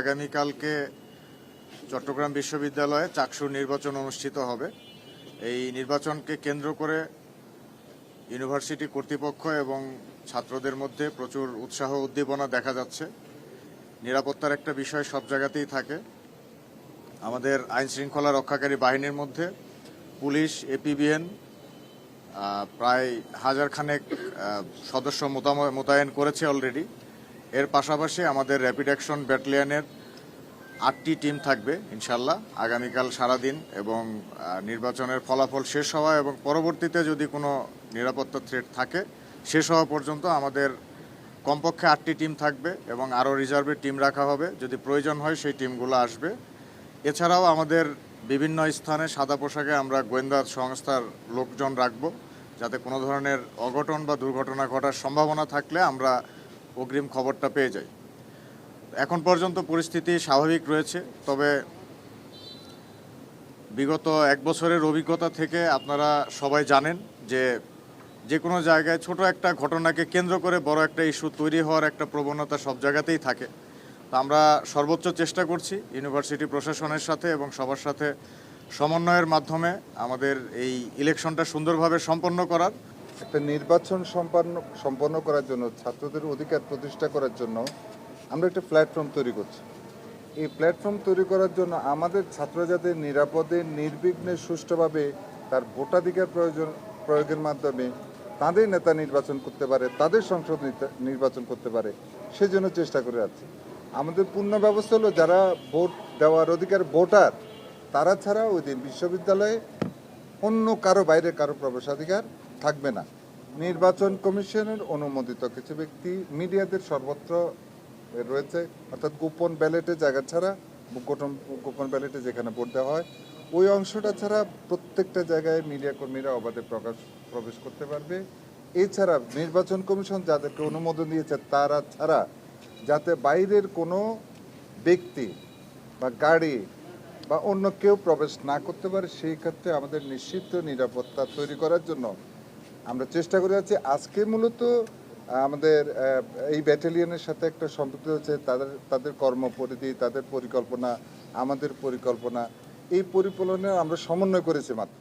আগামীকালকে চট্টগ্রাম বিশ্ববিদ্যালয়ে চাকসুর নির্বাচন অনুষ্ঠিত হবে। এই নির্বাচনকে কেন্দ্র করে ইউনিভার্সিটি কর্তৃপক্ষ এবং ছাত্রদের মধ্যে প্রচুর উৎসাহ উদ্দীপনা দেখা যাচ্ছে। নিরাপত্তার একটা বিষয় সব জায়গাতেই থাকে। আমাদের আইন শৃঙ্খলা রক্ষাকারী বাহিনীর মধ্যে পুলিশ, এপিবিএন প্রায় হাজারখানেক সদস্য মোতায়েন করেছে অলরেডি। এর পাশাপাশি আমাদের র্যাপিড অ্যাকশন ব্যাটালিয়নের 8টি টিম থাকবে ইনশাল্লাহ আগামীকাল সারাদিন, এবং নির্বাচনের ফলাফল শেষ হওয়া এবং পরবর্তীতে যদি কোনো নিরাপত্তা থ্রেট থাকে শেষ হওয়া পর্যন্ত আমাদের কমপক্ষে 8টি টিম থাকবে এবং আরও রিজার্ভের টিম রাখা হবে। যদি প্রয়োজন হয় সেই টিমগুলো আসবে। এছাড়াও আমাদের বিভিন্ন স্থানে সাদা পোশাকে আমরা গোয়েন্দা সংস্থার লোকজন রাখব, যাতে কোনো ধরনের অঘটন বা দুর্ঘটনা ঘটার সম্ভাবনা থাকলে আমরা অগ্রিম খবরটা পেয়ে যাই। এখন পর্যন্ত পরিস্থিতি স্বাভাবিক রয়েছে, তবে বিগত 1 বছরের অভিজ্ঞতা থেকে আপনারা সবাই জানেন যে কোনো জায়গায় ছোট একটা ঘটনাকে কেন্দ্র করে বড় একটা ইস্যু তৈরি হওয়ার একটা প্রবণতা সব জায়গাতেই থাকে। তো আমরা সর্বোচ্চ চেষ্টা করছি ইউনিভার্সিটি প্রশাসনের সাথে এবং সবার সাথে সমন্বয়ের মাধ্যমে আমাদের এই ইলেকশনটা সুন্দরভাবে সম্পন্ন করার। একটা নির্বাচন সম্পন্ন করার জন্য, ছাত্রদের অধিকার প্রতিষ্ঠা করার জন্য আমরা একটা প্ল্যাটফর্ম তৈরি করছি। এই প্ল্যাটফর্ম তৈরি করার জন্য আমাদের ছাত্ররা যাতে নিরাপদে, নির্বিঘ্নে, সুষ্ঠুভাবে তার ভোটাধিকার প্রয়োগের মাধ্যমে তাদের নেতা নির্বাচন করতে পারে, তাদের সংসদ নির্বাচন করতে পারে, সেজন্য চেষ্টা করে যাচ্ছি। আমাদের পূর্ণ ব্যবস্থা হলো যারা ভোট দেওয়ার অধিকার ভোটার, তারা ছাড়া ওই দিন বিশ্ববিদ্যালয়ে অন্য কারো বাইরে কারো প্রবেশাধিকার থাকবে না। নির্বাচন কমিশনের অনুমোদিত কিছু ব্যক্তি মিডিয়াদের সর্বত্র রয়েছে, অর্থাৎ গোপন ব্যালেটে জায়গা ছাড়া, গোপন ব্যালেটে যেখানে ভোট দেওয়া হয় ওই অংশটা ছাড়া প্রত্যেকটা জায়গায় মিডিয়া কর্মীরা অবাধে প্রবেশ করতে পারবে। এছাড়া নির্বাচন কমিশন যাদেরকে অনুমোদন দিয়েছে তারা ছাড়া যাতে বাইরের কোনো ব্যক্তি বা গাড়ি বা অন্য কেউ প্রবেশ না করতে পারে, সেই ক্ষেত্রে আমাদের নিশ্চিত নিরাপত্তা তৈরি করার জন্য আমরা চেষ্টা করে যাচ্ছি। আজকে মূলত আমাদের এই ব্যাটালিয়নের সাথে একটা সম্পৃক্ত হচ্ছে তাদের কর্মপরিধি, তাদের পরিকল্পনা, আমাদের পরিকল্পনা, এই পরিকল্পনা আমরা সমন্বয় করেছি মাত্র।